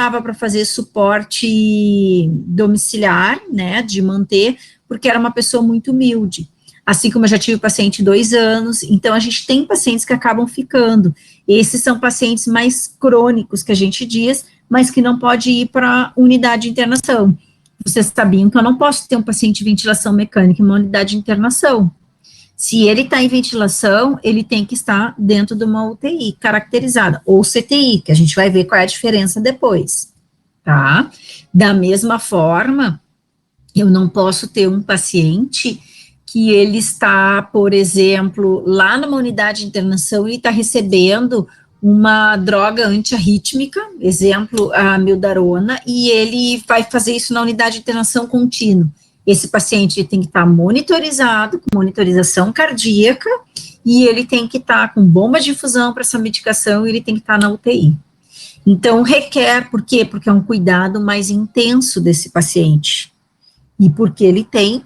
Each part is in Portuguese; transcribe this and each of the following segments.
dava para fazer suporte domiciliar, né, de manter, porque era uma pessoa muito humilde. Assim como eu já tive paciente 2 anos, então a gente tem pacientes que acabam ficando. Esses são pacientes mais crônicos, que a gente diz, mas que não pode ir para unidade de internação. Vocês sabiam que eu não posso ter um paciente de ventilação mecânica em uma unidade de internação. Se ele está em ventilação, ele tem que estar dentro de uma UTI caracterizada, ou CTI, que a gente vai ver qual é a diferença depois, tá? Da mesma forma, eu não posso ter um paciente que ele está, por exemplo, lá numa unidade de internação e está recebendo uma droga antiarrítmica, exemplo, a mildarona, e ele vai fazer isso na unidade de internação contínua. Esse paciente tem que estar monitorizado, com monitorização cardíaca, e ele tem que estar com bomba de infusão para essa medicação, e ele tem que estar na UTI. Então, requer, por quê? Porque é um cuidado mais intenso desse paciente, e porque ele tem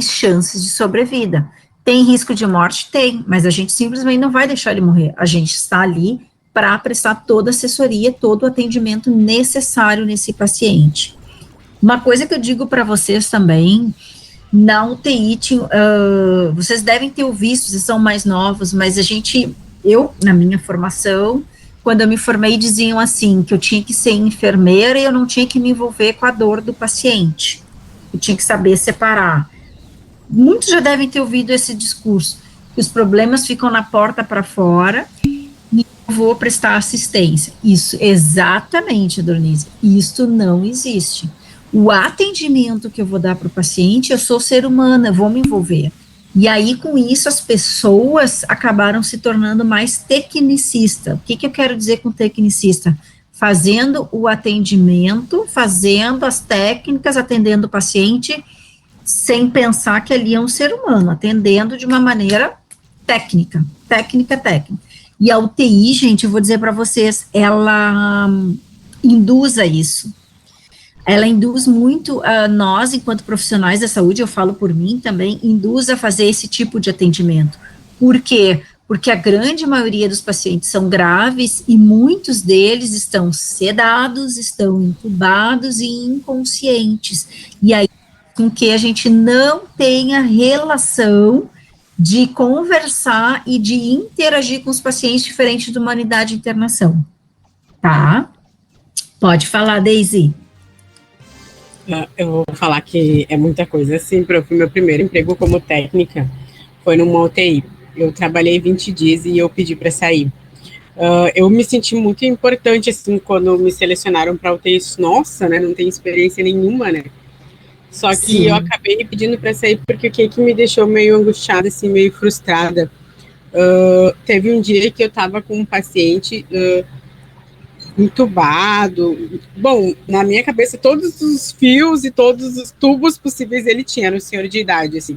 chances de sobrevida. Tem risco de morte? Tem, mas a gente simplesmente não vai deixar ele morrer. A gente está ali para prestar toda a assessoria, todo o atendimento necessário nesse paciente. Uma coisa que eu digo para vocês também, na UTI, vocês devem ter visto, vocês são mais novos, mas eu, na minha formação, quando eu me formei, diziam assim, que eu tinha que ser enfermeira e eu não tinha que me envolver com a dor do paciente. Eu tinha que saber separar. Muitos já devem ter ouvido esse discurso, que os problemas ficam na porta para fora e eu vou prestar assistência. Isso, exatamente, Dornise, isso não existe. O atendimento que eu vou dar para o paciente, eu sou ser humana, eu vou me envolver. E aí, com isso, as pessoas acabaram se tornando mais tecnicista. O que eu quero dizer com tecnicista? Fazendo o atendimento, fazendo as técnicas, atendendo o paciente, sem pensar que ali é um ser humano, atendendo de uma maneira técnica. E a UTI, gente, eu vou dizer para vocês, ela induz a isso. Ela induz muito a nós, enquanto profissionais da saúde, eu falo por mim também, induz a fazer esse tipo de atendimento. Por quê? Porque a grande maioria dos pacientes são graves e muitos deles estão sedados, estão intubados e inconscientes. E aí, com que a gente não tenha relação de conversar e de interagir com os pacientes diferente de uma unidade de internação. Tá? Pode falar, Daisy. Eu vou falar que é muita coisa. Assim, meu primeiro emprego como técnica foi numa UTI. Eu trabalhei 20 dias e eu pedi para sair. Eu me senti muito importante, assim, quando me selecionaram para UTI. Nossa, né? Não tenho experiência nenhuma, né? Só que Sim. Eu acabei pedindo para sair porque o que me deixou meio angustiada, assim, meio frustrada. Teve um dia que eu estava com um paciente entubado. Bom, na minha cabeça, todos os fios e todos os tubos possíveis ele tinha, era um senhor de idade, assim.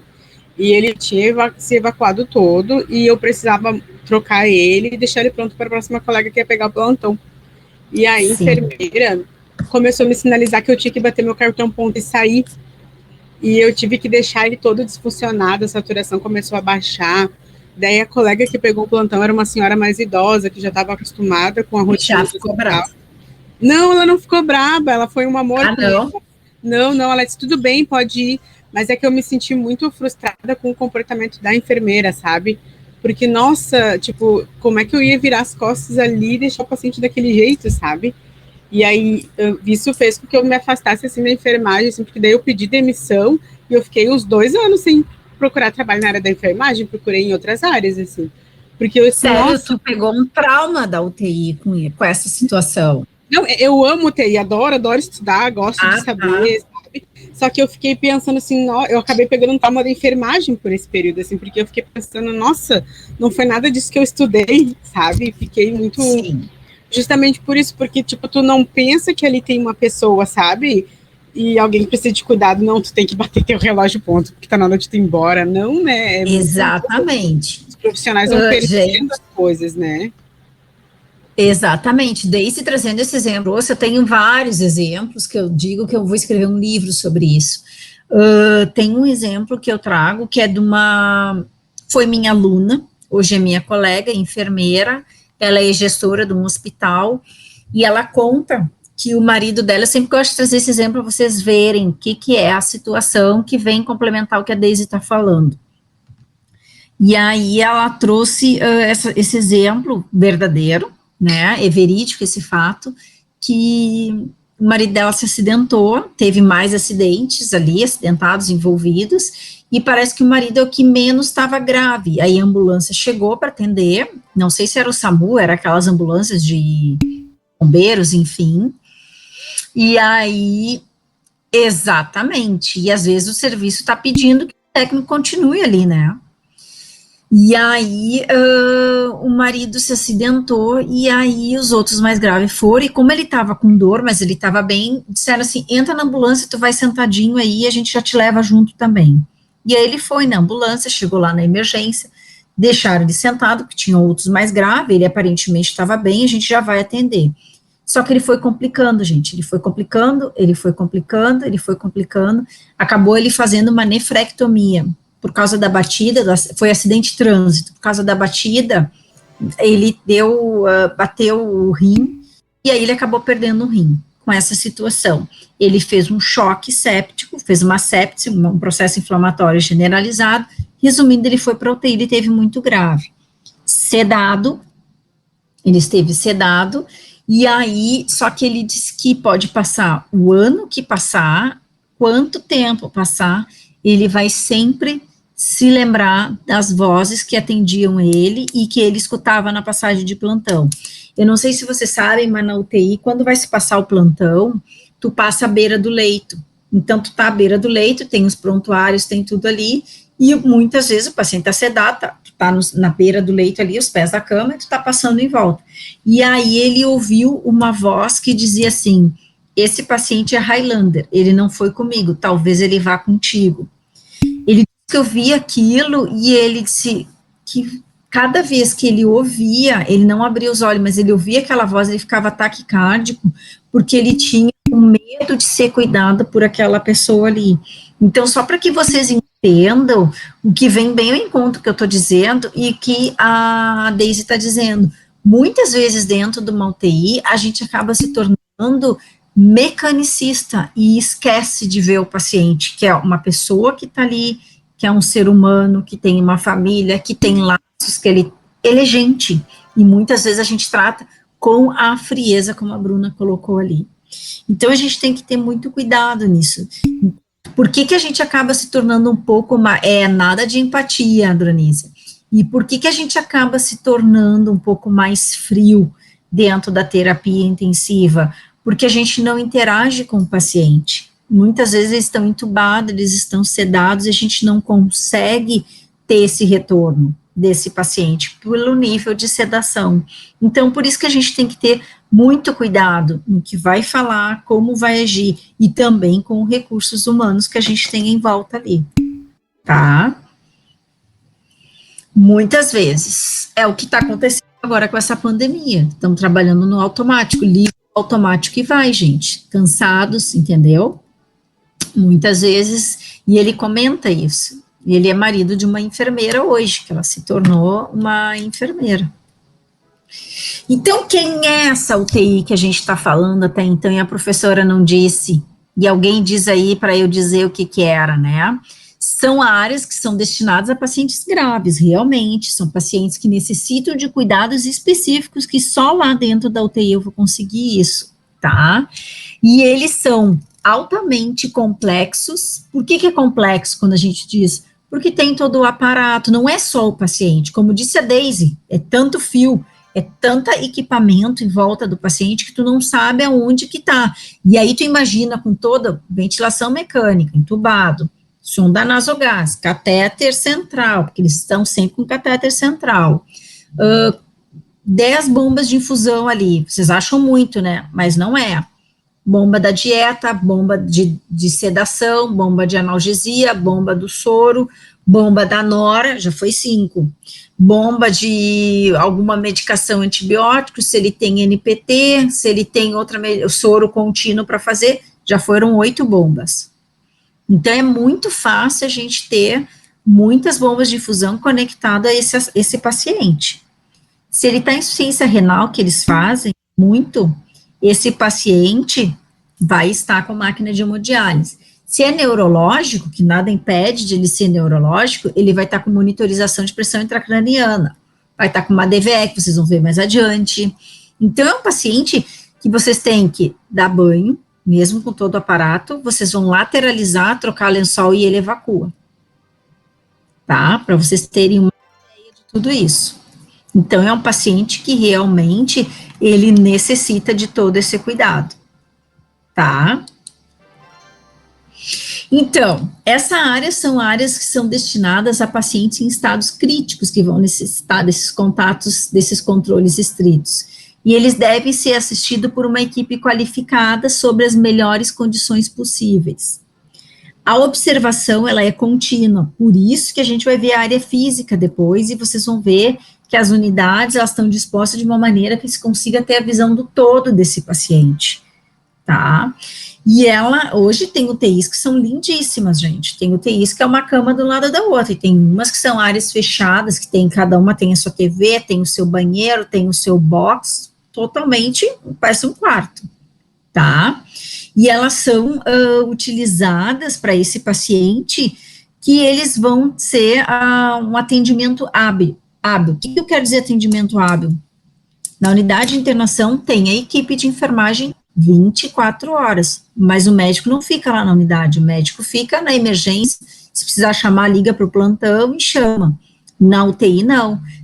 E ele tinha se evacuado todo e eu precisava trocar ele e deixar ele pronto para a próxima colega que ia pegar o plantão. E a enfermeira começou a me sinalizar que eu tinha que bater meu cartão ponto e sair. E eu tive que deixar ele todo disfuncionado, a saturação começou a baixar. Daí a colega que pegou o plantão era uma senhora mais idosa, que já estava acostumada com a rotina. Já ficou brava? Não, ela não ficou brava, ela foi um amor. Não? Não, ela disse, tudo bem, pode ir. Mas é que eu me senti muito frustrada com o comportamento da enfermeira, sabe? Porque, nossa, tipo, como é que eu ia virar as costas ali e deixar o paciente daquele jeito, sabe? E aí, isso fez com que eu me afastasse, assim, da enfermagem, assim, porque daí eu pedi demissão e eu fiquei uns 2 anos sem procurar trabalho na área da enfermagem, procurei em outras áreas, assim. Porque eu, Sério, nossa, tu pegou um trauma da UTI com essa situação? Não, eu amo UTI, adoro estudar, gosto de saber, sabe? Só que eu fiquei pensando assim, eu acabei pegando um trauma da enfermagem por esse período, assim, porque eu fiquei pensando, nossa, não foi nada disso que eu estudei, sabe? Fiquei muito... Sim. Justamente por isso, porque, tipo, tu não pensa que ali tem uma pessoa, sabe? E alguém precisa de cuidado, não, tu tem que bater teu relógio ponto, porque tá na hora de tu ir embora, não, né? Exatamente. Os profissionais vão perdendo as coisas, né? Exatamente, Daisy trazendo esse exemplo, eu tenho vários exemplos que eu digo que eu vou escrever um livro sobre isso. Tem um exemplo que eu trago, que é foi minha aluna, hoje é minha colega, enfermeira, ela é gestora de um hospital, E ela conta que o marido dela, eu sempre gosto de trazer esse exemplo para vocês verem o que é a situação que vem complementar o que a Daisy está falando. E aí ela trouxe esse exemplo verdadeiro, né, é verídico esse fato, que o marido dela se acidentou, teve mais acidentes ali, acidentados envolvidos, e parece que o marido é o que menos estava grave. Aí a ambulância chegou para atender, não sei se era o SAMU, era aquelas ambulâncias de bombeiros, enfim, e aí, exatamente, e às vezes o serviço está pedindo que o técnico continue ali, né? E aí o marido se acidentou, e aí os outros mais graves foram, e como ele estava com dor, mas ele estava bem, disseram assim, entra na ambulância, tu vai sentadinho aí, a gente já te leva junto também. E aí ele foi na ambulância, chegou lá na emergência, deixaram ele sentado, porque tinham outros mais graves, ele aparentemente estava bem, a gente já vai atender. Só que ele foi complicando, gente, ele foi complicando, acabou ele fazendo uma nefrectomia, por causa da batida, foi acidente de trânsito, por causa da batida, ele bateu o rim, e aí ele acabou perdendo o rim, com essa situação. Ele fez um choque séptico, fez uma sepse, um processo inflamatório generalizado, resumindo, ele foi para UTI, ele teve muito grave. Sedado, ele esteve sedado, e aí, só que ele disse que pode passar o ano que passar, quanto tempo passar, ele vai sempre se lembrar das vozes que atendiam ele e que ele escutava na passagem de plantão. Eu não sei se vocês sabem, mas na UTI, quando vai se passar o plantão, tu passa à beira do leito. Então, tu tá à beira do leito, tem os prontuários, tem tudo ali, e muitas vezes o paciente tá sedado, tu tá na beira do leito ali, os pés da cama, e tu tá passando em volta. E aí ele ouviu uma voz que dizia assim, esse paciente é Highlander, ele não foi comigo, talvez ele vá contigo. Ele disse que eu vi aquilo, e ele disse que cada vez que ele ouvia, ele não abria os olhos, mas ele ouvia aquela voz, ele ficava taquicárdico, porque ele tinha um medo de ser cuidado por aquela pessoa ali. Então, só para que vocês entendam o que vem bem ao encontro que eu estou dizendo e que a Daisy está dizendo, muitas vezes dentro de uma UTI, a gente acaba se tornando mecanicista e esquece de ver o paciente, que é uma pessoa que está ali, que é um ser humano, que tem uma família, que tem laços, que ele é gente, e muitas vezes a gente trata com a frieza, como a Bruna colocou ali. Então, a gente tem que ter muito cuidado nisso. Por que a gente acaba se tornando um pouco mais, nada de empatia, Dronícia, e por que a gente acaba se tornando um pouco mais frio dentro da terapia intensiva? Porque a gente não interage com o paciente. Muitas vezes eles estão entubados, eles estão sedados, e a gente não consegue ter esse retorno desse paciente pelo nível de sedação. Então, por isso que a gente tem que ter muito cuidado no que vai falar, como vai agir, e também com os recursos humanos que a gente tem em volta ali, tá? Muitas vezes, é o que está acontecendo agora com essa pandemia, estão trabalhando no automático, livre automático e vai, gente, cansados, entendeu? Muitas vezes, e ele comenta isso, ele é marido de uma enfermeira hoje, que ela se tornou uma enfermeira. Então, quem é essa UTI que a gente está falando até então, e a professora não disse, e alguém diz aí para eu dizer o que era, né? São áreas que são destinadas a pacientes graves, realmente, são pacientes que necessitam de cuidados específicos, que só lá dentro da UTI eu vou conseguir isso, tá? E eles são altamente complexos. Por que é complexo quando a gente diz? Porque tem todo o aparato, não é só o paciente, como disse a Daisy, é tanto fio, é tanto equipamento em volta do paciente que tu não sabe aonde que tá. E aí tu imagina com toda ventilação mecânica, entubado, sonda nasogás, catéter central, porque eles estão sempre com catéter central, 10 bombas de infusão ali, vocês acham muito, né? Mas não é. Bomba da dieta, bomba de sedação, bomba de analgesia, bomba do soro, bomba da nora, já foi 5. Bomba de alguma medicação antibiótico, se ele tem NPT, se ele tem soro contínuo para fazer, já foram 8 bombas. Então, é muito fácil a gente ter muitas bombas de infusão conectadas a esse paciente. Se ele está em insuficiência renal, que eles fazem muito, esse paciente vai estar com máquina de hemodiálise. Se é neurológico, que nada impede de ele ser neurológico, ele vai estar com monitorização de pressão intracraniana, vai estar com uma DVE, que vocês vão ver mais adiante. Então, é um paciente que vocês têm que dar banho, mesmo com todo o aparato, vocês vão lateralizar, trocar lençol e ele evacua. Tá? Para vocês terem uma ideia de tudo isso. Então, é um paciente que realmente ele necessita de todo esse cuidado. Tá? Então, essa área são áreas que são destinadas a pacientes em estados críticos, que vão necessitar desses contatos, desses controles estritos. E eles devem ser assistidos por uma equipe qualificada sobre as melhores condições possíveis. A observação, ela é contínua, por isso que a gente vai ver a área física depois, e vocês vão ver que as unidades, elas estão dispostas de uma maneira que se consiga ter a visão do todo desse paciente, tá? E ela, hoje tem UTIs que são lindíssimas, gente, tem UTIs que é uma cama do lado da outra, e tem umas que são áreas fechadas, que tem, cada uma tem a sua TV, tem o seu banheiro, tem o seu box, totalmente, parece um quarto, tá? E elas são utilizadas para esse paciente, que eles vão ser um atendimento hábil. O que eu quero dizer atendimento hábil? Na unidade de internação tem a equipe de enfermagem 24 horas, mas o médico não fica lá na unidade, o médico fica na emergência, se precisar chamar, liga para o plantão e chama. Na UTI,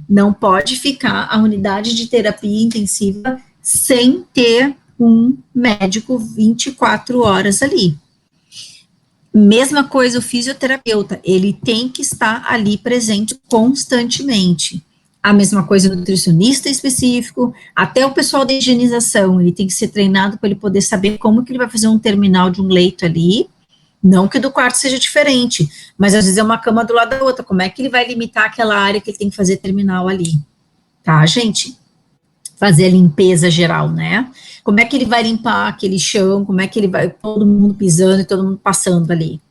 não pode ficar a unidade de terapia intensiva sem ter um médico 24 horas ali. Mesma coisa o fisioterapeuta, ele tem que estar ali presente constantemente. A mesma coisa o nutricionista específico, até o pessoal da higienização, ele tem que ser treinado para ele poder saber como que ele vai fazer um terminal de um leito ali, não que do quarto seja diferente, mas às vezes é uma cama do lado da outra, como é que ele vai limitar aquela área que ele tem que fazer terminal ali, tá, gente? Fazer a limpeza geral, né? Como é que ele vai limpar aquele chão, como é que ele vai, todo mundo pisando e todo mundo passando ali.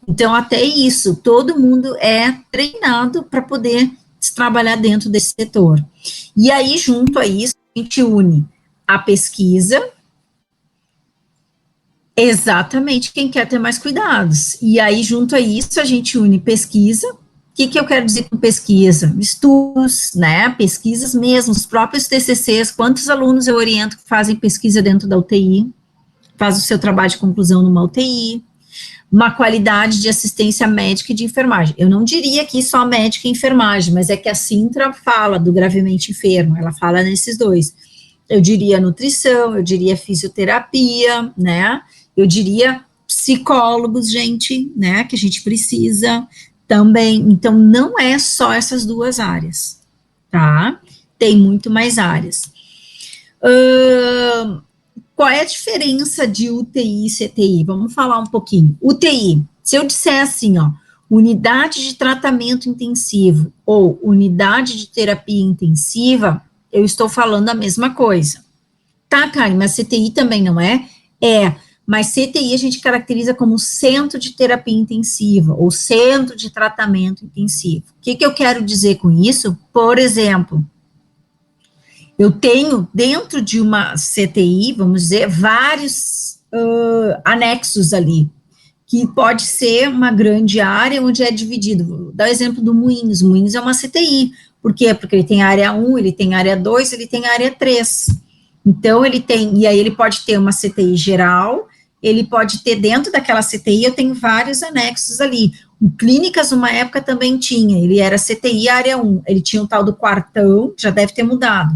Então, até isso, todo mundo é treinado para poder trabalhar dentro desse setor. E aí, junto a isso, a gente une a pesquisa, exatamente quem quer ter mais cuidados. E aí, junto a isso, a gente une pesquisa. O que eu quero dizer com pesquisa? Estudos, né, pesquisas mesmo, os próprios TCCs, quantos alunos eu oriento que fazem pesquisa dentro da UTI, faz o seu trabalho de conclusão numa UTI, uma qualidade de assistência médica e de enfermagem. Eu não diria aqui só médica e enfermagem, mas é que a Sintra fala do gravemente enfermo, ela fala nesses dois. Eu diria nutrição, eu diria fisioterapia, né, eu diria psicólogos, gente, né, que a gente precisa também. Então, não é só essas duas áreas, tá? Tem muito mais áreas. Qual é a diferença de UTI e CTI? Vamos falar um pouquinho. UTI, se eu disser assim, ó, unidade de tratamento intensivo ou unidade de terapia intensiva, eu estou falando a mesma coisa. Tá, Karen, mas CTI também não é? É, mas CTI a gente caracteriza como centro de terapia intensiva ou centro de tratamento intensivo. O que eu quero dizer com isso? Por exemplo, eu tenho dentro de uma CTI, vamos dizer, vários anexos ali, que pode ser uma grande área onde é dividido. Vou dar o exemplo do Moinhos. Moinhos é uma CTI. Por quê? Porque ele tem área 1, ele tem área 2, ele tem área 3. Então, ele tem, e aí ele pode ter uma CTI geral, ele pode ter dentro daquela CTI, eu tenho vários anexos ali. O Clínicas, numa época, também tinha, ele era CTI área 1, ele tinha o tal do quartão, já deve ter mudado,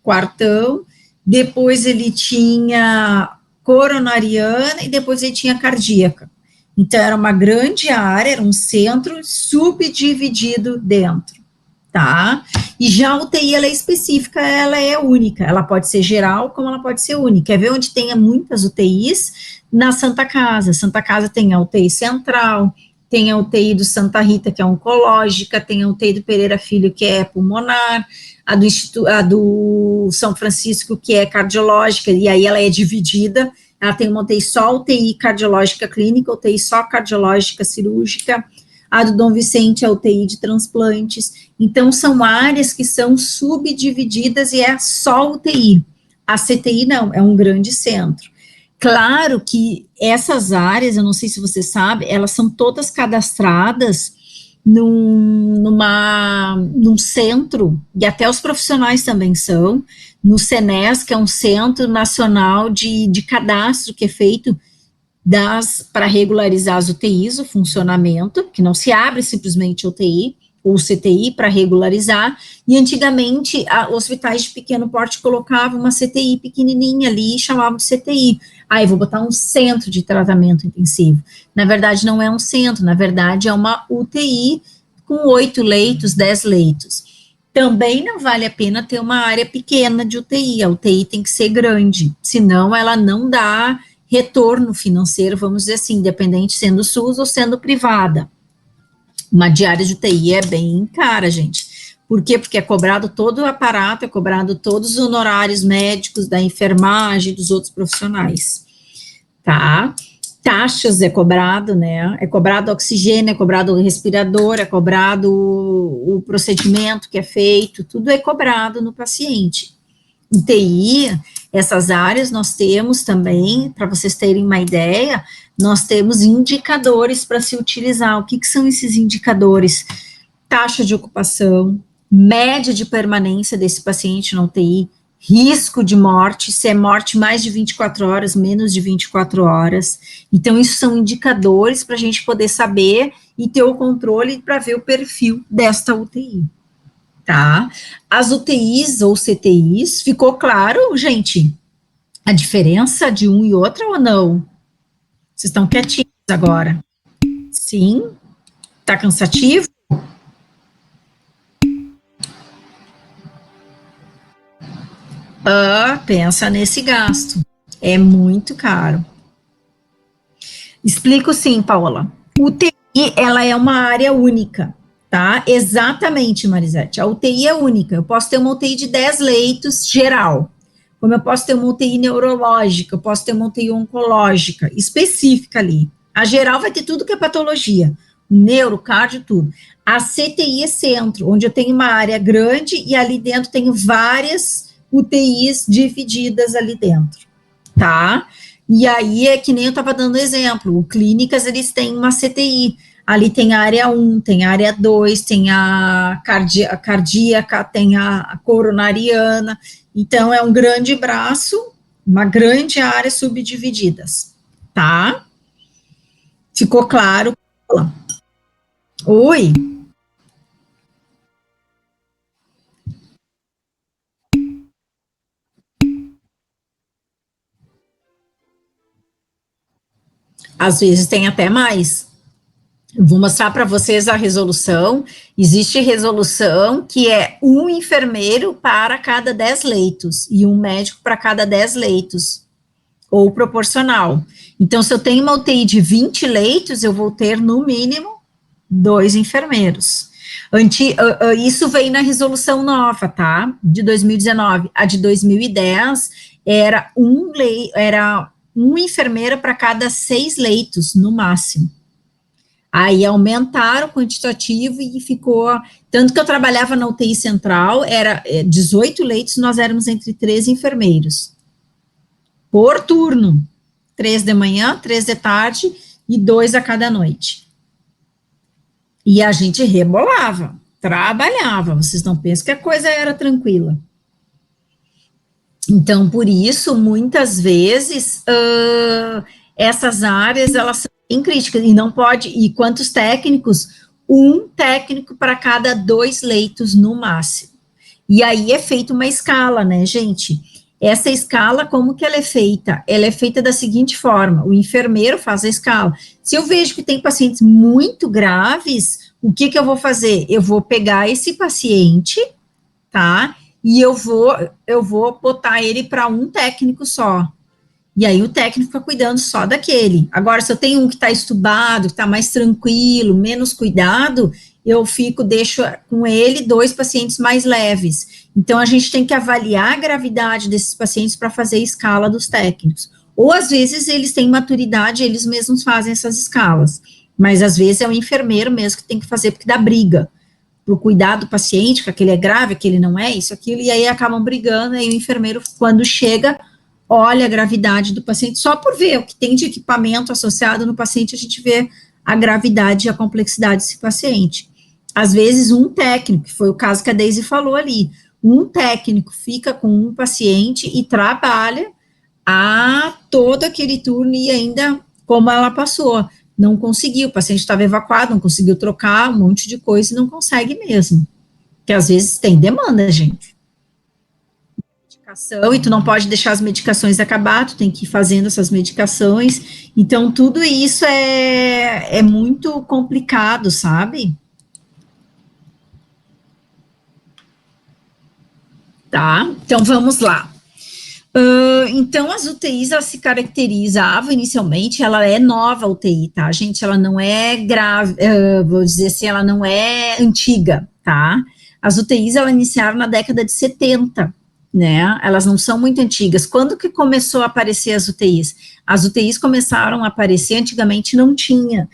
quartão, depois ele tinha coronariana e depois ele tinha cardíaca. Então, era uma grande área, era um centro subdividido dentro, tá? E já a UTI, ela é específica, ela é única, ela pode ser geral, como ela pode ser única. Quer ver onde tem muitas UTIs? Na Santa Casa. Santa Casa tem a UTI central, tem a UTI do Santa Rita, que é oncológica, tem a UTI do Pereira Filho, que é pulmonar, a do São Francisco, que é cardiológica, e aí ela é dividida, ela tem uma UTI só UTI cardiológica clínica, UTI só cardiológica cirúrgica, a do Dom Vicente é a UTI de transplantes. Então, são áreas que são subdivididas e é só UTI. A CTI não, é um grande centro. Claro que essas áreas, eu não sei se você sabe, elas são todas cadastradas num centro, e até os profissionais também são, no CENES, que é um Centro Nacional de Cadastro, que é feito para regularizar as UTIs, o funcionamento, que não se abre simplesmente UTI, ou CTI para regularizar, e antigamente hospitais de pequeno porte colocavam uma CTI pequenininha ali e chamavam de CTI. Aí vou botar um centro de tratamento intensivo. Na verdade, não é um centro, na verdade é uma UTI com 8 leitos, 10 leitos. Também não vale a pena ter uma área pequena de UTI, a UTI tem que ser grande, senão ela não dá retorno financeiro, vamos dizer assim, independente sendo SUS ou sendo privada. Uma diária de UTI é bem cara, gente. Por quê? Porque é cobrado todo o aparato, é cobrado todos os honorários médicos, da enfermagem, dos outros profissionais, tá? Taxas é cobrado, né? É cobrado oxigênio, é cobrado o respirador, é cobrado o procedimento que é feito, tudo é cobrado no paciente. UTI, essas áreas nós temos também, para vocês terem uma ideia, nós temos indicadores para se utilizar. O que são esses indicadores? Taxa de ocupação, média de permanência desse paciente na UTI, risco de morte, se é morte mais de 24 horas, menos de 24 horas. Então, isso são indicadores para a gente poder saber e ter o controle para ver o perfil desta UTI. Tá? As UTIs ou CTIs, ficou claro, gente, a diferença de um e outra ou não? Vocês estão quietinhos agora? Sim? Tá cansativo? Pensa nesse gasto. É muito caro. Explico sim, Paola. UTI, ela é uma área única, tá? Exatamente, Marisete. A UTI é única. Eu posso ter uma UTI de 10 leitos geral, como eu posso ter uma UTI neurológica, eu posso ter uma UTI oncológica, específica ali. A geral vai ter tudo que é patologia, neuro, cardio, tudo. A CTI é centro, onde eu tenho uma área grande e ali dentro tenho várias UTIs divididas ali dentro, tá? E aí é que nem eu estava dando exemplo, o clínicas, eles têm uma CTI, ali tem a área 1, tem a área 2, tem a cardíaca, tem a coronariana, então é um grande braço, uma grande área subdivididas, tá? Ficou claro? Oi? Às vezes tem até mais. Eu vou mostrar para vocês a resolução. Existe resolução que é um enfermeiro para cada 10 leitos e um médico para cada 10 leitos, ou proporcional. Então, se eu tenho uma UTI de 20 leitos, eu vou ter, no mínimo, 2 enfermeiros. Isso veio na resolução nova, tá? De 2019. A de 2010 era um enfermeiro para cada 6 leitos, no máximo. Aí aumentaram o quantitativo e ficou, tanto que eu trabalhava na UTI central, era 18 leitos, nós éramos entre 13 enfermeiros, por turno, 3 de manhã, 3 de tarde e 2 a cada noite. E a gente rebolava, trabalhava, vocês não pensam que a coisa era tranquila. Então, por isso, muitas vezes, essas áreas, elas são bem críticas, e não pode, e quantos técnicos? Um técnico para cada 2 leitos no máximo. E aí é feita uma escala, né, gente? Essa escala, como que ela é feita? Ela é feita da seguinte forma, o enfermeiro faz a escala. Se eu vejo que tem pacientes muito graves, o que eu vou fazer? Eu vou pegar esse paciente, tá? E eu vou botar ele para um técnico só. E aí o técnico fica cuidando só daquele. Agora, se eu tenho um que está estubado, que está mais tranquilo, menos cuidado, deixo com ele 2 pacientes mais leves. Então, a gente tem que avaliar a gravidade desses pacientes para fazer a escala dos técnicos. Ou, às vezes, eles têm maturidade, eles mesmos fazem essas escalas. Mas, às vezes, é o enfermeiro mesmo que tem que fazer, porque dá briga. o cuidado do paciente, que aquele é grave, aquele não é, isso, aquilo, e aí acabam brigando, aí o enfermeiro, quando chega, olha a gravidade do paciente, só por ver o que tem de equipamento associado no paciente, a gente vê a gravidade e a complexidade desse paciente. Às vezes, um técnico, que foi o caso que a Daisy falou ali, um técnico fica com um paciente e trabalha todo aquele turno e ainda como ela passou. Não conseguiu, o paciente estava evacuado, não conseguiu trocar um monte de coisa e não consegue mesmo. Porque às vezes tem demanda, gente. Medicação, e tu não pode deixar as medicações acabar, tu tem que ir fazendo essas medicações. Então, tudo isso é muito complicado, sabe? Tá? Então, vamos lá. Então, as UTIs, elas se caracterizavam inicialmente, ela é nova UTI, tá, gente? Ela não é grave, vou dizer assim, ela não é antiga, tá? As UTIs, elas iniciaram na década de 70, né? Elas não são muito antigas. Quando que começou a aparecer as UTIs? As UTIs começaram a aparecer, antigamente não tinha.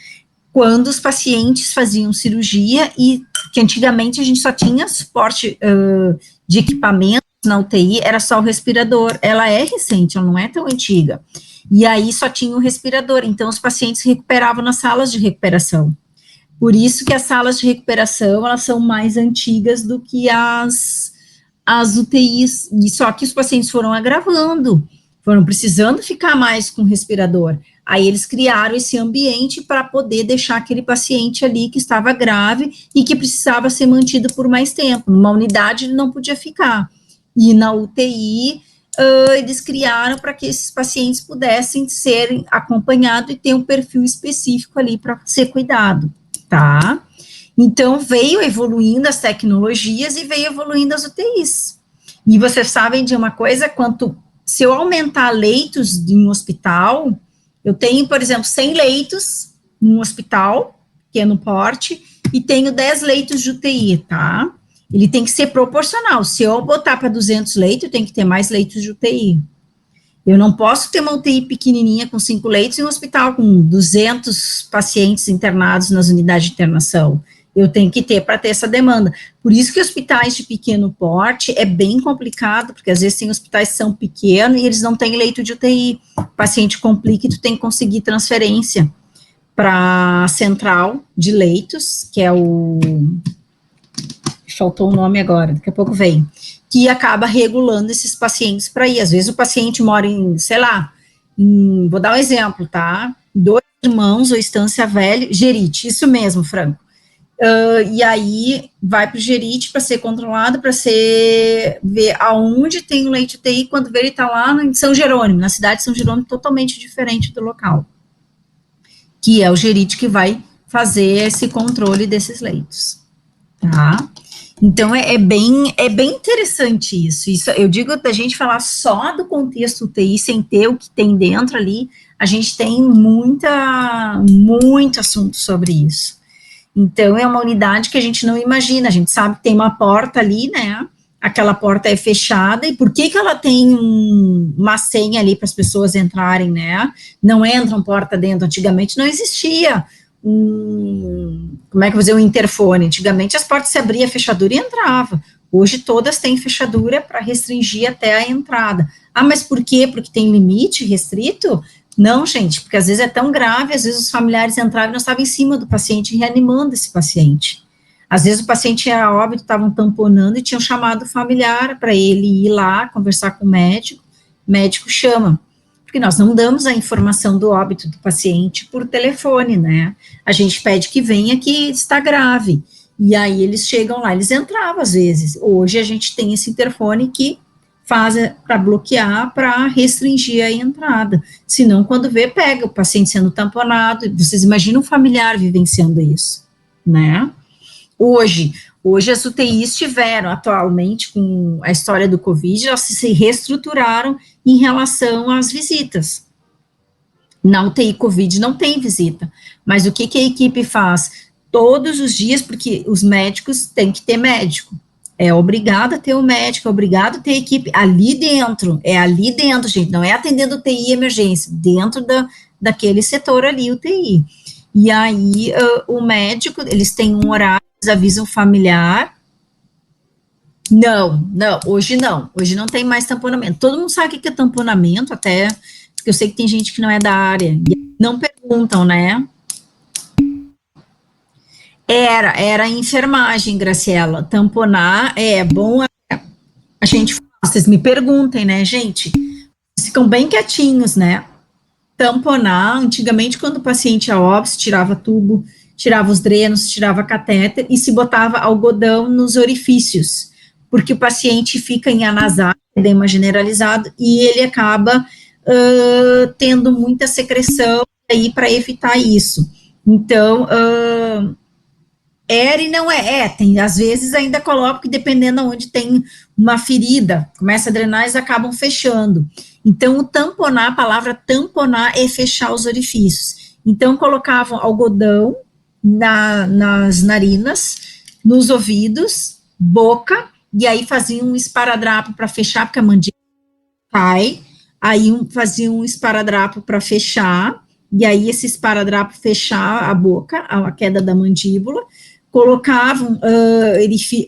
Quando os pacientes faziam cirurgia e que antigamente a gente só tinha suporte de equipamento na UTI, era só o respirador. Ela é recente, ela não é tão antiga. E aí só tinha o respirador, então os pacientes se recuperavam nas salas de recuperação. Por isso que as salas de recuperação, elas são mais antigas do que as UTIs, e só que os pacientes foram agravando, foram precisando ficar mais com respirador. Aí eles criaram esse ambiente para poder deixar aquele paciente ali que estava grave e que precisava ser mantido por mais tempo. Numa unidade ele não podia ficar. E na UTI, eles criaram para que esses pacientes pudessem ser acompanhados e ter um perfil específico ali para ser cuidado, tá? Então, veio evoluindo as tecnologias e veio evoluindo as UTIs. E vocês sabem de uma coisa, se eu aumentar leitos em um hospital, eu tenho, por exemplo, 100 leitos num hospital, pequeno porte, e tenho 10 leitos de UTI, tá? Ele tem que ser proporcional. Se eu botar para 200 leitos, eu tenho que ter mais leitos de UTI. Eu não posso ter uma UTI pequenininha com 5 leitos e um hospital com 200 pacientes internados nas unidades de internação. Eu tenho que ter para ter essa demanda. Por isso que hospitais de pequeno porte é bem complicado, porque às vezes tem hospitais que são pequenos e eles não têm leito de UTI. O paciente complica e tu tem que conseguir transferência para a central de leitos, que é faltou o nome agora, daqui a pouco vem, que acaba regulando esses pacientes para ir. Às vezes o paciente mora em, sei lá, vou dar um exemplo, tá? 2 Irmãos ou Estância Velha, Gerite, isso mesmo, Franco. E aí vai para o Gerite para ser controlado, para ver aonde tem o leite UTI, quando vê ele está lá em São Jerônimo, na cidade de São Jerônimo, totalmente diferente do local, que é o Gerite que vai fazer esse controle desses leitos, tá? Então, é bem interessante isso. Eu digo da gente falar só do contexto UTI, sem ter o que tem dentro ali, a gente tem muito assunto sobre isso. Então, é uma unidade que a gente não imagina, a gente sabe que tem uma porta ali, né, aquela porta é fechada, e por que ela tem uma senha ali para as pessoas entrarem, né, não entram porta dentro, antigamente não existia como é que eu vou dizer, um interfone. Antigamente as portas se abria a fechadura e entrava. Hoje todas têm fechadura para restringir até a entrada. Ah, mas por quê? Porque tem limite restrito? Não, gente, porque às vezes é tão grave, às vezes os familiares entravam e não estavam em cima do paciente, reanimando esse paciente. Às vezes o paciente ia a óbito, estavam tamponando e tinham chamado o familiar para ele ir lá, conversar com o médico chama. Porque nós não damos a informação do óbito do paciente por telefone, né? A gente pede que venha que está grave. E aí eles chegam lá, eles entravam às vezes. Hoje a gente tem esse interfone que faz para bloquear, para restringir a entrada. Senão, quando vê, pega o paciente sendo tamponado. Vocês imaginam um familiar vivenciando isso, né? Hoje as UTIs tiveram, atualmente, com a história do Covid, elas se reestruturaram em relação às visitas. Na UTI Covid não tem visita, mas o que a equipe faz? Todos os dias, porque os médicos têm que ter médico, é obrigado a ter o médico, é obrigado a ter equipe ali dentro, gente, não é atendendo UTI e emergência, dentro daquele setor ali, UTI. E aí, o médico, eles têm um horário avisa o familiar. Não, hoje não. Hoje não tem mais tamponamento. Todo mundo sabe o que é tamponamento, até porque eu sei que tem gente que não é da área. E não perguntam, né? Era enfermagem, Graciela. Tamponar é bom. A gente fala, vocês me perguntem, né, gente? Ficam bem quietinhos, né? Tamponar, antigamente, quando o paciente ia óbito, tirava tubo, tirava os drenos, tirava catéter e se botava algodão nos orifícios, porque o paciente fica em anasália, edema generalizado, e ele acaba tendo muita secreção aí para evitar isso. Então, era e não tem, às vezes ainda coloco que dependendo onde tem uma ferida, começa a drenar, eles acabam fechando. Então, o tamponar, a palavra tamponar é fechar os orifícios. Então, colocavam algodão nas narinas, nos ouvidos, boca, e aí faziam um esparadrapo para fechar, porque a mandíbula cai, aí faziam um esparadrapo para fechar, e aí esse esparadrapo fechar a boca, a queda da mandíbula, colocavam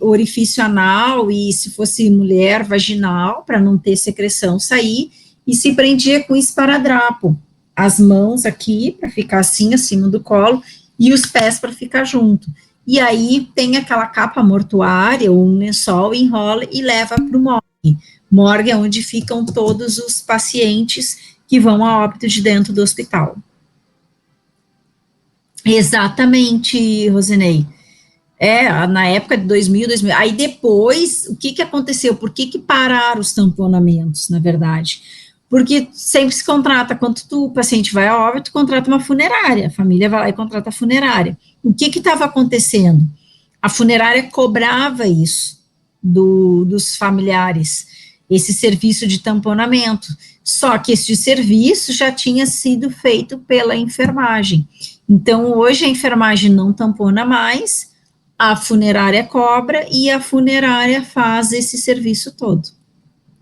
orifício anal e, se fosse mulher, vaginal, para não ter secreção sair, e se prendia com esparadrapo. As mãos aqui, para ficar assim, acima do colo, e os pés para ficar junto. E aí tem aquela capa mortuária, ou um lençol, enrola e leva para o morgue. Morgue é onde ficam todos os pacientes que vão a óbito de dentro do hospital. Exatamente, Rosinei. Na época de 2000. Aí depois, o que aconteceu? Por que pararam os tamponamentos, na verdade? Porque sempre se contrata, quando o paciente vai a óbito, contrata uma funerária, a família vai lá e contrata a funerária. O que estava acontecendo? A funerária cobrava isso dos familiares, esse serviço de tamponamento, só que esse serviço já tinha sido feito pela enfermagem. Então, hoje a enfermagem não tampona mais, a funerária cobra e a funerária faz esse serviço todo,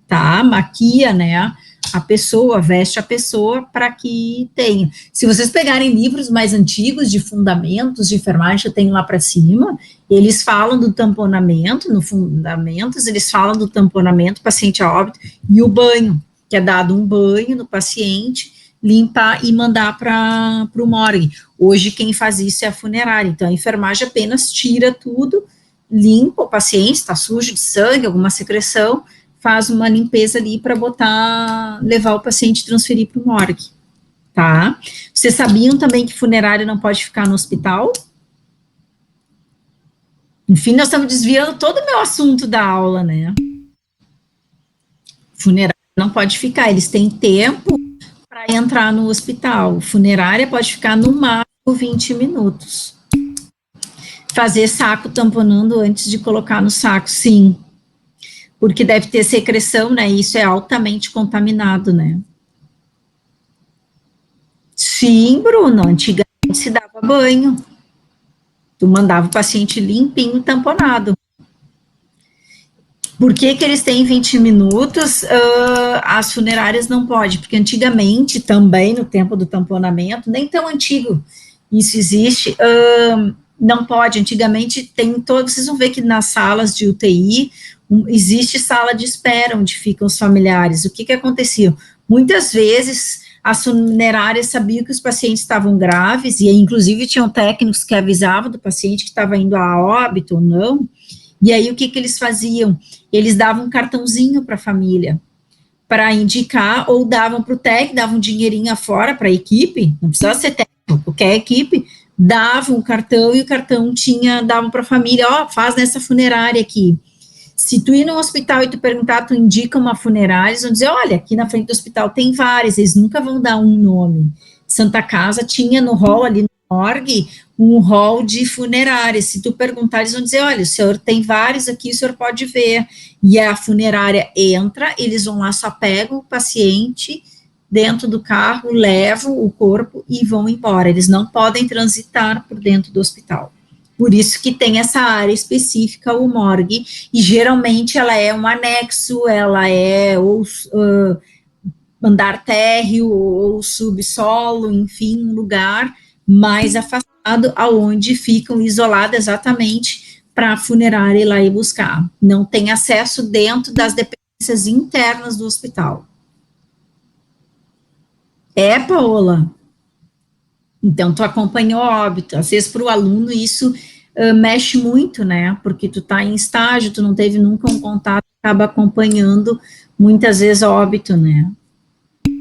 tá? Maquia, né, a pessoa, veste a pessoa para que tenha. Se vocês pegarem livros mais antigos de fundamentos de enfermagem, eu tenho lá para cima, eles falam do tamponamento, no fundamentos, eles falam do tamponamento, paciente a óbito, e o banho, que é dado um banho no paciente, limpar e mandar para o morgue. Hoje quem faz isso é a funerária, então a enfermagem apenas tira tudo, limpa o paciente, está sujo de sangue, alguma secreção, faz uma limpeza ali para levar o paciente e transferir para o morgue, tá? Vocês sabiam também que funerária não pode ficar no hospital? Enfim, nós estamos desviando todo o meu assunto da aula, né? Funerária não pode ficar, eles têm tempo para entrar no hospital. Funerária pode ficar no máximo 20 minutos. Fazer saco tamponando antes de colocar no saco, sim. Porque deve ter secreção, né? Isso é altamente contaminado, né? Sim, Bruno, antigamente se dava banho. Tu mandava o paciente limpinho, tamponado. Por que eles têm 20 minutos? As funerárias não podem, porque antigamente, também no tempo do tamponamento, nem tão antigo isso existe, não pode. Antigamente tem todos, vocês vão ver que nas salas de UTI existe sala de espera onde ficam os familiares. O que acontecia? Muitas vezes as funerárias sabiam que os pacientes estavam graves, e inclusive tinham técnicos que avisavam do paciente que estava indo a óbito ou não. E aí, o que eles faziam? Eles davam um cartãozinho para a família, para indicar, ou davam para o técnico, davam um dinheirinho afora para a equipe, não precisava ser técnico, qualquer equipe, davam um cartão, e o cartão davam para a família, faz nessa funerária aqui. Se tu ir no hospital e tu perguntar, tu indica uma funerária, eles vão dizer, olha, aqui na frente do hospital tem várias, eles nunca vão dar um nome. Santa Casa tinha no hall ali, no morgue, um hall de funerárias. Se tu perguntar, eles vão dizer, olha, o senhor tem vários aqui, o senhor pode ver. E a funerária entra, eles vão lá, só pegam o paciente dentro do carro, levam o corpo e vão embora. Eles não podem transitar por dentro do hospital. Por isso que tem essa área específica, o morgue, e geralmente ela é um anexo, ela é ou andar térreo, ou subsolo, enfim, um lugar mais afastado, aonde ficam isoladas exatamente para a funerária ir lá e buscar. Não tem acesso dentro das dependências internas do hospital. Paola. Então, tu acompanhou óbito. Às vezes, para o aluno, isso mexe muito, né? Porque tu tá em estágio, tu não teve nunca um contato, acaba acompanhando, muitas vezes, óbito, né?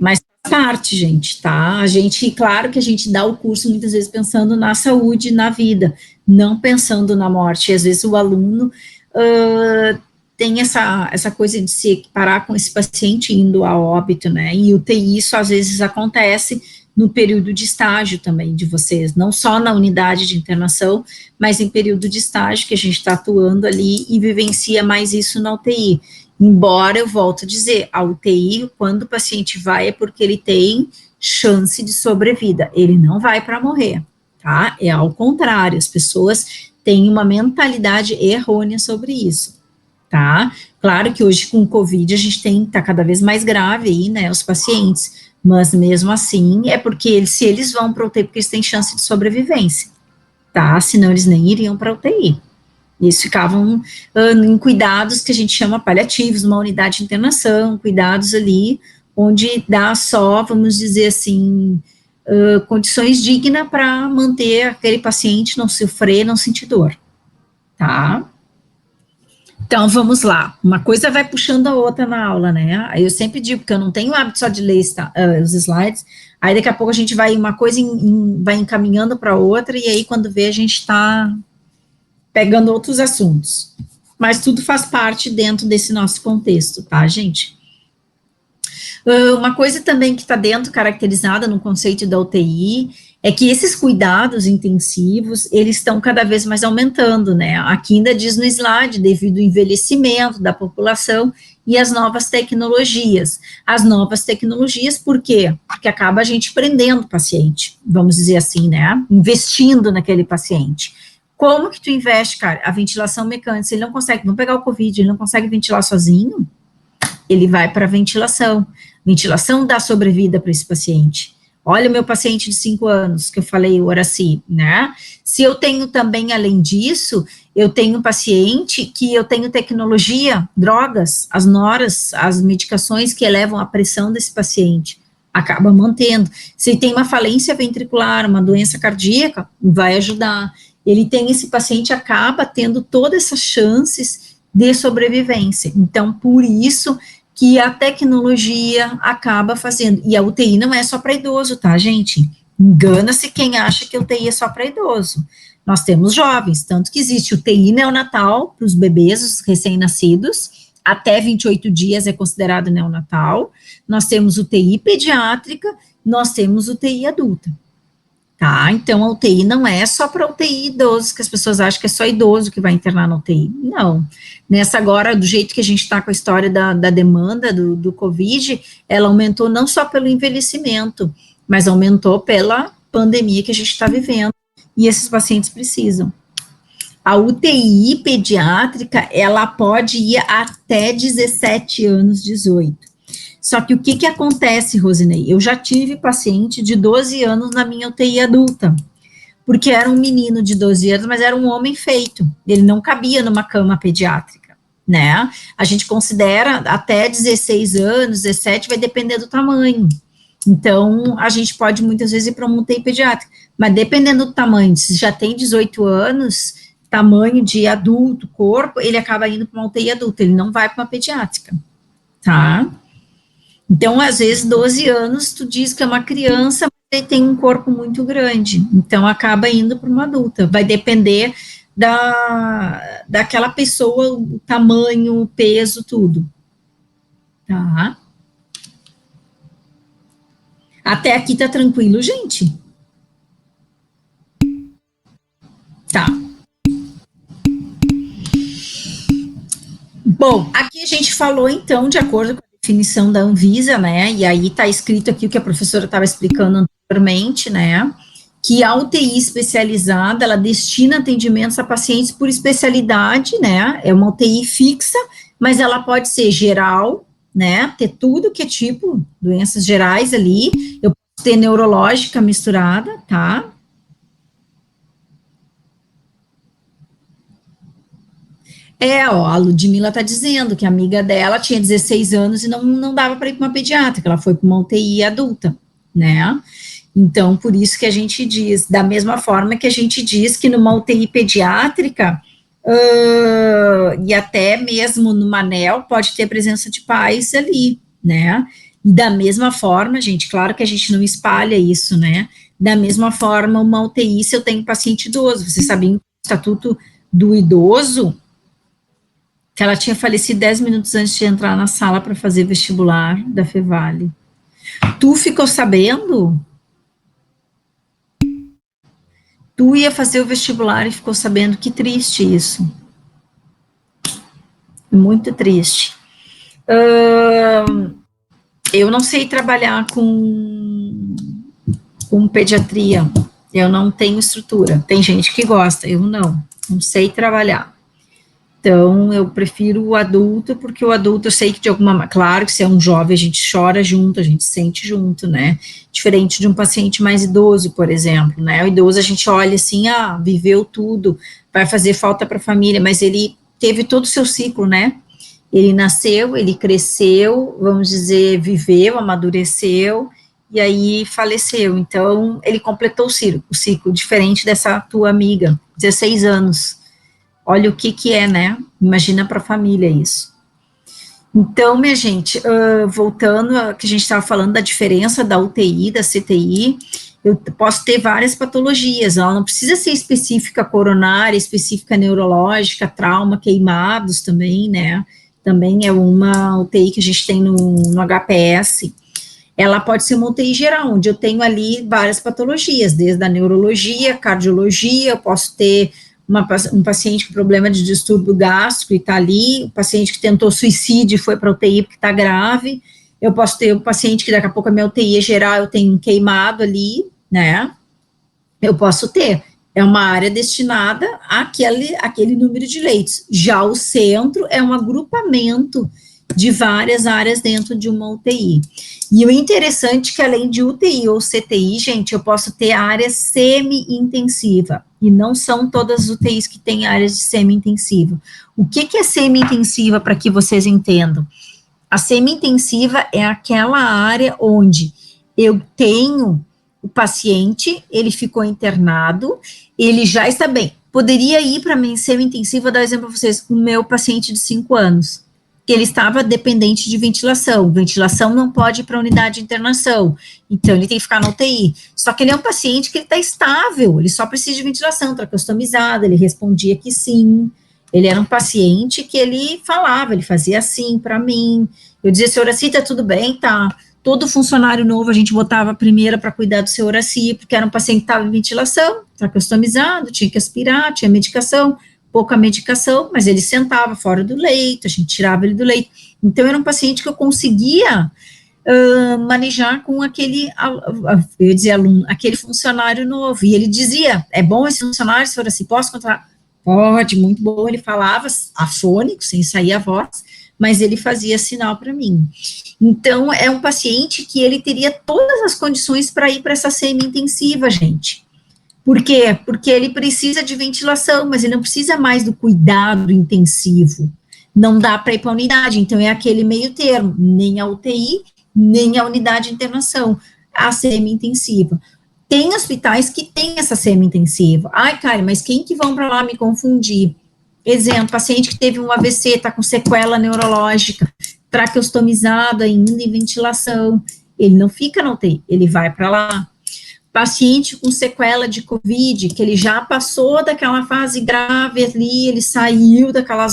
Mas faz parte, gente, tá? A gente, claro que a gente dá o curso, muitas vezes, pensando na saúde, na vida, não pensando na morte. E, às vezes, o aluno tem essa coisa de se equiparar com esse paciente indo a óbito, né? E o TI, isso, às vezes, acontece no período de estágio também de vocês, não só na unidade de internação, mas em período de estágio que a gente está atuando ali e vivencia mais isso na UTI. Embora, eu volto a dizer, a UTI, quando o paciente vai, é porque ele tem chance de sobrevida, ele não vai para morrer, tá? É ao contrário, as pessoas têm uma mentalidade errônea sobre isso, tá? Claro que hoje com o Covid a gente tá cada vez mais grave aí, né, os pacientes, mas mesmo assim é porque se eles vão para UTI, porque eles têm chance de sobrevivência, tá? Senão eles nem iriam para UTI. Eles ficavam em cuidados que a gente chama paliativos, uma unidade de internação, cuidados ali, onde dá só, vamos dizer assim, condições dignas para manter aquele paciente não sofrer, não sentir dor, tá? Então, vamos lá. Uma coisa vai puxando a outra na aula, né? Aí eu sempre digo que eu não tenho o hábito só de ler os slides, aí daqui a pouco a gente vai, uma coisa vai encaminhando para outra, e aí quando vê a gente está pegando outros assuntos. Mas tudo faz parte dentro desse nosso contexto, tá, gente? Uma coisa também que está dentro, caracterizada no conceito da UTI, é que esses cuidados intensivos, eles estão cada vez mais aumentando, né? Aqui ainda diz no slide, devido ao envelhecimento da população e as novas tecnologias. As novas tecnologias, por quê? Porque acaba a gente prendendo o paciente, vamos dizer assim, né? Investindo naquele paciente. Como que tu investe, cara? A ventilação mecânica, se ele não consegue, vamos pegar o COVID, ele não consegue ventilar sozinho, ele vai para a ventilação. Ventilação dá sobrevida para esse paciente. Olha o meu paciente de 5 anos, que eu falei, o Horaci, né? Se eu tenho também, além disso, eu tenho paciente que eu tenho tecnologia, drogas, as noras, as medicações que elevam a pressão desse paciente, acaba mantendo. Se tem uma falência ventricular, uma doença cardíaca, vai ajudar. Ele tem, esse paciente acaba tendo todas essas chances de sobrevivência. Então, por isso que a tecnologia acaba fazendo. E a UTI não é só para idoso, tá, gente? Engana-se quem acha que a UTI é só para idoso. Nós temos jovens, tanto que existe UTI neonatal para os bebês, os recém-nascidos, até 28 dias é considerado neonatal. Nós temos UTI pediátrica, nós temos UTI adulta. Tá, então a UTI não é só para UTI idosos, que as pessoas acham que é só idoso que vai internar na UTI, não. Nessa agora, do jeito que a gente está com a história da demanda do Covid, ela aumentou não só pelo envelhecimento, mas aumentou pela pandemia que a gente está vivendo, e esses pacientes precisam. A UTI pediátrica, ela pode ir até 17 anos, 18. Só que o que acontece, Rosinei? Eu já tive paciente de 12 anos na minha UTI adulta, porque era um menino de 12 anos, mas era um homem feito, ele não cabia numa cama pediátrica, né? A gente considera até 16 anos, 17, vai depender do tamanho. Então, a gente pode muitas vezes ir para uma UTI pediátrica, mas dependendo do tamanho, se já tem 18 anos, tamanho de adulto, corpo, ele acaba indo para uma UTI adulta, ele não vai para uma pediátrica, tá? Então, às vezes, 12 anos, tu diz que é uma criança, mas ele tem um corpo muito grande, então acaba indo para uma adulta. Vai depender daquela pessoa, o tamanho, o peso, tudo. Tá? Até aqui tá tranquilo, gente? Tá. Bom, aqui a gente falou, então, de acordo com definição da Anvisa, né, e aí está escrito aqui o que a professora estava explicando anteriormente, né, que a UTI especializada, ela destina atendimentos a pacientes por especialidade, né, é uma UTI fixa, mas ela pode ser geral, né, ter tudo que é tipo, doenças gerais ali, eu posso ter neurológica misturada, tá, Ó, a Ludmilla tá dizendo que a amiga dela tinha 16 anos e não dava para ir para uma pediátrica, ela foi para uma UTI adulta, né? Então, por isso que a gente diz, da mesma forma que a gente diz que numa UTI pediátrica, e até mesmo no Manel, pode ter presença de pais ali, né? E da mesma forma, gente, claro que a gente não espalha isso, né? Da mesma forma, uma UTI, se eu tenho paciente idoso, vocês sabiam que o estatuto do idoso, que ela tinha falecido 10 minutos antes de entrar na sala para fazer vestibular da Fevale. Tu ficou sabendo? Tu ia fazer o vestibular e ficou sabendo, que triste isso. Muito triste. Eu não sei trabalhar com pediatria. Eu não tenho estrutura. Tem gente que gosta, eu não sei trabalhar. Então, eu prefiro o adulto, porque o adulto eu sei que de alguma maneira, claro que se é um jovem, a gente chora junto, a gente sente junto, né? Diferente de um paciente mais idoso, por exemplo, né? O idoso a gente olha assim, viveu tudo, vai fazer falta para a família, mas ele teve todo o seu ciclo, né? Ele nasceu, ele cresceu, vamos dizer, viveu, amadureceu, e aí faleceu. Então, ele completou o ciclo diferente dessa tua amiga, 16 anos. Olha o que é, né? Imagina para a família isso. Então, minha gente, voltando a que a gente estava falando da diferença da UTI, da CTI, eu posso ter várias patologias, ela não precisa ser específica coronária, específica neurológica, trauma, queimados também, né? Também é uma UTI que a gente tem no HPS. Ela pode ser uma UTI geral, onde eu tenho ali várias patologias, desde a neurologia, cardiologia, eu posso ter um paciente com problema de distúrbio gástrico e está ali, o paciente que tentou suicídio e foi para a UTI porque está grave, eu posso ter um paciente que daqui a pouco a minha UTI é geral, eu tenho um queimado ali, né, eu posso ter, é uma área destinada àquele número de leitos, já o centro é um agrupamento de várias áreas dentro de uma UTI. E o interessante é que além de UTI ou CTI, gente, eu posso ter área semi-intensiva, e não são todas as UTIs que têm áreas de semi-intensiva. O que é semi-intensiva, para que vocês entendam? A semi-intensiva é aquela área onde eu tenho o paciente, ele ficou internado, ele já está bem. Poderia ir para a semi-intensiva, vou dar um exemplo para vocês, o meu paciente de 5 anos, que ele estava dependente de ventilação. Ventilação não pode ir para a unidade de internação, então ele tem que ficar na UTI. Só que ele é um paciente que ele está estável, ele só precisa de ventilação traqueostomizada, ele respondia que sim. Ele era um paciente que ele falava, ele fazia assim para mim. Eu dizia, senhora Horaci, tá tudo bem? Tá. Todo funcionário novo a gente botava a primeira para cuidar do seu Horaci, porque era um paciente que estava em ventilação, traqueostomizado, tinha que aspirar, tinha medicação, pouca medicação, mas ele sentava fora do leito, a gente tirava ele do leito. Então, era um paciente que eu conseguia manejar com aquele, eu ia dizer aluno, aquele funcionário novo. E ele dizia, é bom esse funcionário, senhora, se posso contratar? Pode, muito bom. Ele falava afônico, sem sair a voz, mas ele fazia sinal para mim. Então, é um paciente que ele teria todas as condições para ir para essa semi-intensiva, gente. Por quê? Porque ele precisa de ventilação, mas ele não precisa mais do cuidado intensivo. Não dá para ir para a unidade, então é aquele meio termo, nem a UTI, nem a unidade de internação, a semi-intensiva. Tem hospitais que têm essa semi-intensiva. Ai, cara, mas quem que vão para lá me confundir? Exemplo, paciente que teve um AVC, está com sequela neurológica, traqueostomizado ainda em ventilação, ele não fica na UTI, ele vai para lá. Paciente com sequela de COVID, que ele já passou daquela fase grave ali, ele saiu daquela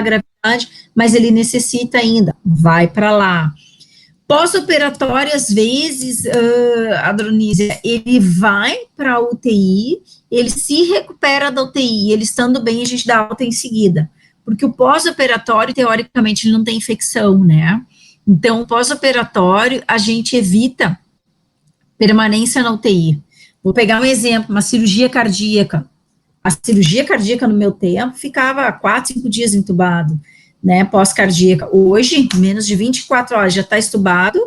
gravidade, mas ele necessita ainda, vai para lá. Pós-operatório, às vezes, Adronísia, ele vai para a UTI, ele se recupera da UTI, ele estando bem, a gente dá alta em seguida, porque o pós-operatório, teoricamente, ele não tem infecção, né? Então, o pós-operatório, a gente evita permanência na UTI. Vou pegar um exemplo, uma cirurgia cardíaca. A cirurgia cardíaca, no meu tempo, ficava 4, 5 dias entubado, né, pós-cardíaca. Hoje, menos de 24 horas já está estubado,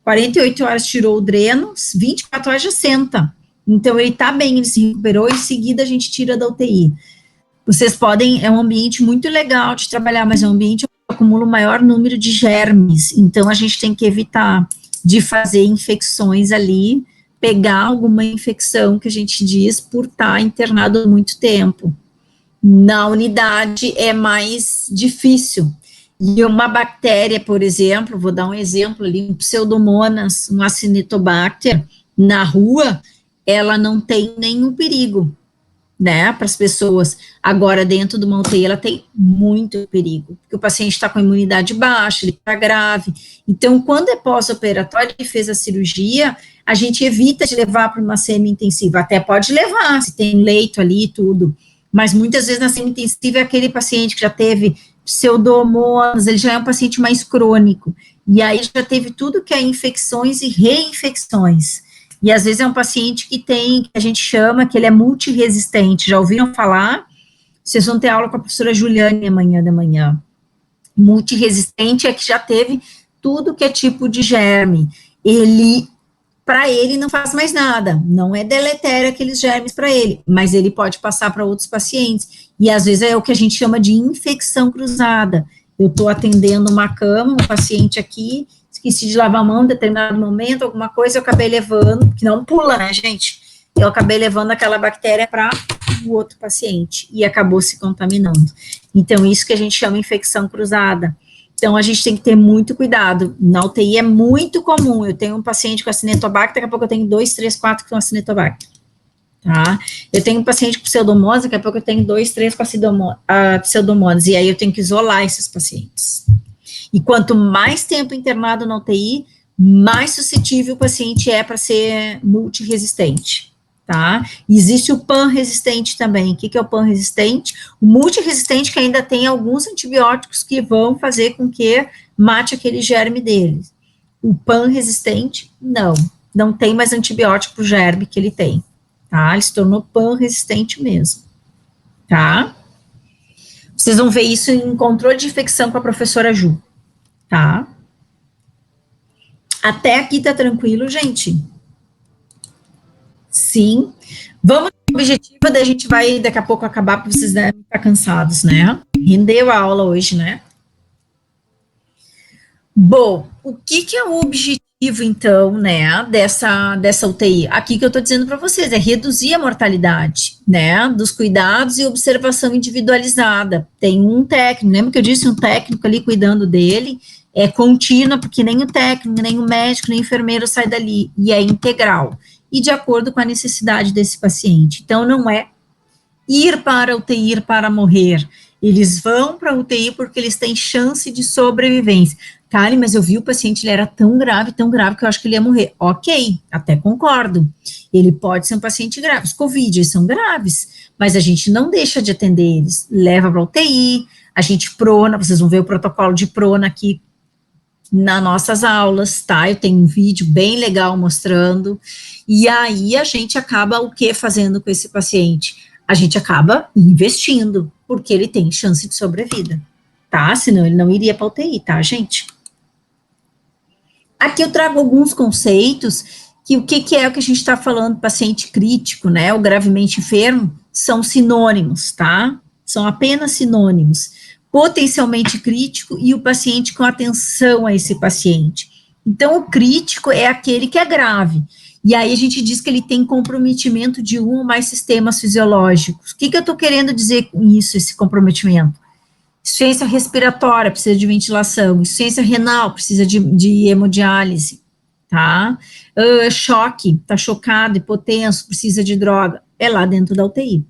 48 horas tirou o dreno, 24 horas já senta. Então, ele está bem, ele se recuperou, em seguida a gente tira da UTI. Vocês podem, é um ambiente muito legal de trabalhar, mas é um ambiente que acumula o maior número de germes, então a gente tem que evitar de fazer infecções ali, pegar alguma infecção que a gente diz por estar internado há muito tempo. Na unidade é mais difícil. E uma bactéria, por exemplo, vou dar um exemplo ali, um Pseudomonas, um Acinetobacter, na rua, ela não tem nenhum perigo, né, para as pessoas. Agora, dentro de uma UTI, ela tem muito perigo, porque o paciente está com a imunidade baixa, ele está grave. Então, quando é pós-operatório e fez a cirurgia, a gente evita de levar para uma semi-intensiva. Até pode levar, se tem leito ali e tudo. Mas muitas vezes na semi-intensiva é aquele paciente que já teve pseudomonas, ele já é um paciente mais crônico. E aí já teve tudo que é infecções e reinfecções. E às vezes é um paciente que tem, que a gente chama, que ele é multiresistente. Já ouviram falar? Vocês vão ter aula com a professora Juliane amanhã de manhã. Multiresistente é que já teve tudo que é tipo de germe. Para ele não faz mais nada, não é deletério aqueles germes para ele, mas ele pode passar para outros pacientes. E às vezes é o que a gente chama de infecção cruzada. Eu estou atendendo uma cama, um paciente aqui, esqueci de lavar a mão em determinado momento, alguma coisa, eu acabei levando, que não pula, né, gente? Eu acabei levando aquela bactéria para o outro paciente e acabou se contaminando. Então, isso que a gente chama infecção cruzada. Então, a gente tem que ter muito cuidado. Na UTI é muito comum. Eu tenho um paciente com Acinetobacter, daqui a pouco eu tenho 2, 3, 4 com Acinetobacter. Tá? Eu tenho um paciente com Pseudomonas, daqui a pouco eu tenho 2, 3 com Pseudomonas. E aí eu tenho que isolar esses pacientes. E quanto mais tempo internado na UTI, mais suscetível o paciente é para ser multiresistente. Tá? Existe o pan-resistente também. O que é o pan-resistente? O multiresistente que ainda tem alguns antibióticos que vão fazer com que mate aquele germe dele. O pan-resistente, não tem mais antibiótico para o germe que ele tem, tá? Ele se tornou pan-resistente mesmo, tá? Vocês vão ver isso em controle de infecção com a professora Ju, tá? Até aqui tá tranquilo, gente? Sim. Vamos ao objetivo, daí a gente vai daqui a pouco acabar, porque vocês devem estar cansados, né? Rendeu a aula hoje, né? Bom, o que é o objetivo, então, né, dessa UTI? Aqui que eu estou dizendo para vocês, é reduzir a mortalidade, né, dos cuidados e observação individualizada. Tem um técnico, lembra que eu disse um técnico ali cuidando dele, é contínua, porque nem o técnico, nem o médico, nem o enfermeiro sai dali, e é integral, e de acordo com a necessidade desse paciente. Então, não é ir para a UTI, ir para morrer. Eles vão para a UTI porque eles têm chance de sobrevivência. Kali, mas eu vi o paciente, ele era tão grave, que eu acho que ele ia morrer. Ok, até concordo. Ele pode ser um paciente grave. Os Covid, eles são graves, mas a gente não deixa de atender eles. Leva para a UTI, a gente prona, vocês vão ver o protocolo de prona aqui nas nossas aulas, tá? Eu tenho um vídeo bem legal mostrando. E aí a gente acaba o que fazendo com esse paciente? A gente acaba investindo, porque ele tem chance de sobrevida, tá? Senão ele não iria para a UTI, tá, gente? Aqui eu trago alguns conceitos, que o que é o que a gente está falando, paciente crítico, né, ou gravemente enfermo, são sinônimos, tá? São apenas sinônimos. Potencialmente crítico e o paciente com atenção a esse paciente. Então, o crítico é aquele que é grave. E aí a gente diz que ele tem comprometimento de um ou mais sistemas fisiológicos. O que eu estou querendo dizer com isso, esse comprometimento? Insuficiência respiratória, precisa de ventilação. Insuficiência renal, precisa de hemodiálise, tá? Choque, tá chocado, hipotenso, precisa de droga. É lá dentro da UTI,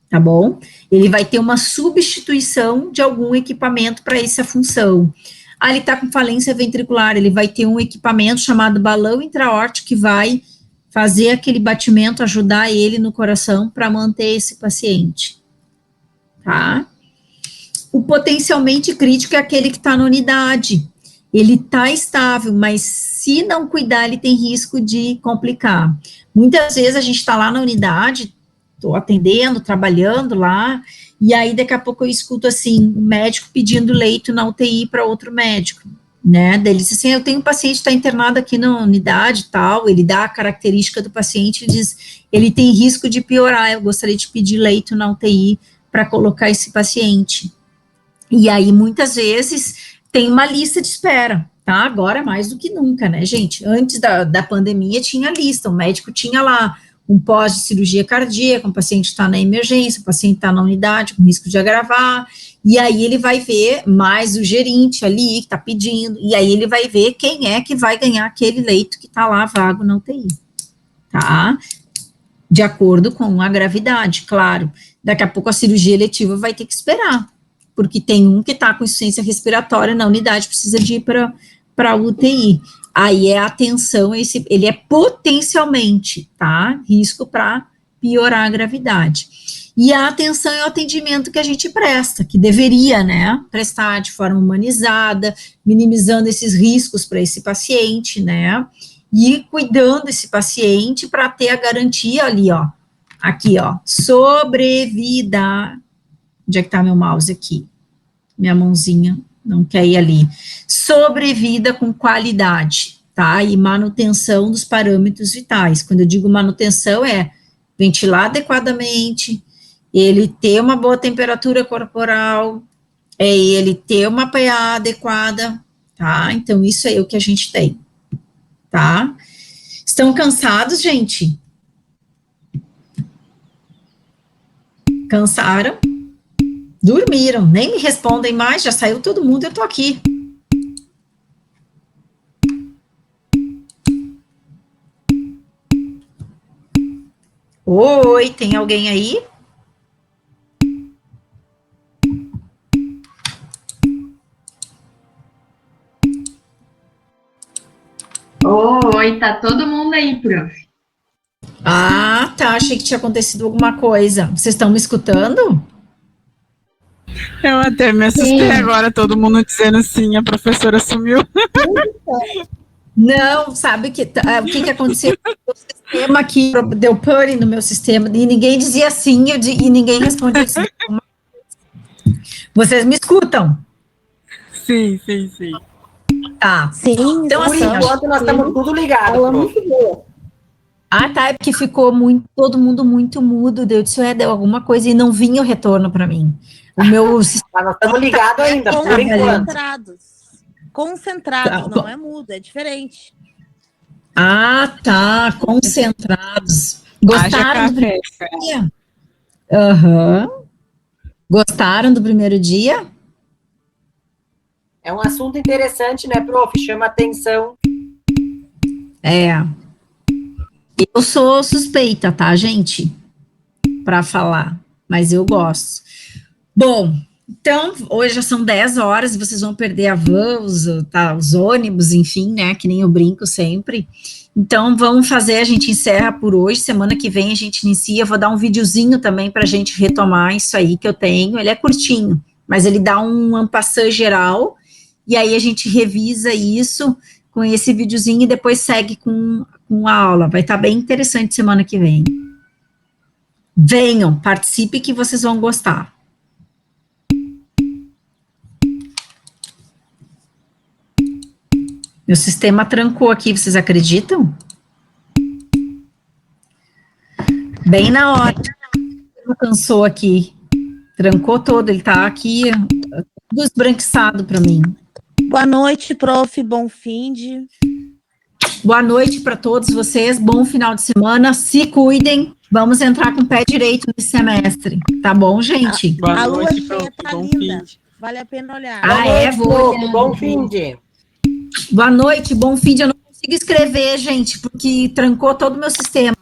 tá bom? Ele vai ter uma substituição de algum equipamento para essa função. Ele está com falência ventricular, ele vai ter um equipamento chamado balão intraórtico que vai fazer aquele batimento, ajudar ele no coração para manter esse paciente, tá? O potencialmente crítico é aquele que está na unidade, ele está estável, mas se não cuidar, ele tem risco de complicar. Muitas vezes a gente está lá na unidade, estou atendendo, trabalhando lá, e aí daqui a pouco eu escuto assim, um médico pedindo leito na UTI para outro médico, né, daí ele diz assim, eu tenho um paciente que está internado aqui na unidade e tal, ele dá a característica do paciente, ele diz, ele tem risco de piorar, eu gostaria de pedir leito na UTI para colocar esse paciente. E aí, muitas vezes, tem uma lista de espera, tá? Agora, mais do que nunca, né, gente? Antes da pandemia, tinha lista, o médico tinha lá um pós de cirurgia cardíaca, o paciente está na emergência, o paciente está na unidade com risco de agravar, e aí ele vai ver mais o gerente ali que está pedindo, e aí ele vai ver quem é que vai ganhar aquele leito que está lá vago na UTI, tá? De acordo com a gravidade, claro. Daqui a pouco a cirurgia eletiva vai ter que esperar, porque tem um que está com insuficiência respiratória na unidade, precisa de ir para a UTI. Aí é a atenção, ele é potencialmente, tá? Risco para piorar a gravidade. E a atenção é o atendimento que a gente presta, que deveria, né, prestar de forma humanizada, minimizando esses riscos para esse paciente, né, e cuidando desse paciente para ter a garantia ali, ó, aqui, ó, sobrevida. Onde é que tá meu mouse aqui? Minha mãozinha não quer ir ali. Sobrevida com qualidade, tá? E manutenção dos parâmetros vitais. Quando eu digo manutenção, é ventilar adequadamente, ele ter uma boa temperatura corporal, é ele ter uma PA adequada, tá? Então, isso é o que a gente tem, tá? Estão cansados, gente? Cansaram? Dormiram, nem me respondem mais, já saiu todo mundo, eu tô aqui. Oi, tem alguém aí? Oi, tá todo mundo aí, prof. Ah, tá, achei que tinha acontecido alguma coisa. Vocês estão me escutando? Eu até me assustei agora, todo mundo dizendo sim, a professora sumiu. Não, sabe o que aconteceu? O sistema aqui deu pane no meu sistema e ninguém dizia sim e ninguém respondia assim. Vocês me escutam? Sim, sim, sim. Tá. Sim, então por assim, enquanto nós estamos tudo ligado. Ah, tá, é porque ficou todo mundo muito mudo, deu alguma coisa e não vinha o retorno para mim. O meu sistema. Nós estamos ligados ainda, por enquanto. Concentrados, não é mudo, é diferente. Ah, tá, concentrados. Gostaram do primeiro dia? Aham. Gostaram do primeiro dia? É um assunto interessante, né, prof? Chama atenção. É. Eu sou suspeita, tá, gente? Para falar, mas eu gosto. Bom, então, hoje já são 10 horas e vocês vão perder a van, os ônibus, enfim, né, que nem eu brinco sempre. Então, vamos fazer, a gente encerra por hoje, semana que vem a gente inicia, vou dar um videozinho também para a gente retomar isso aí que eu tenho, ele é curtinho, mas ele dá um ampassã geral, e aí a gente revisa isso com esse videozinho e depois segue com a aula, vai estar bem interessante semana que vem. Venham, participe que vocês vão gostar. Meu sistema trancou aqui, vocês acreditam? Bem na hora. Cansou aqui. Trancou todo, ele tá aqui tudo esbranquiçado para mim. Boa noite, prof, bom finde. Boa noite para todos vocês, bom final de semana, se cuidem, vamos entrar com o pé direito nesse semestre, tá bom, gente? A lua cheia tá linda, vale a pena olhar. Vou. Bom finde. Boa noite, bom fim de. Eu não consigo escrever, gente, porque trancou todo o meu sistema.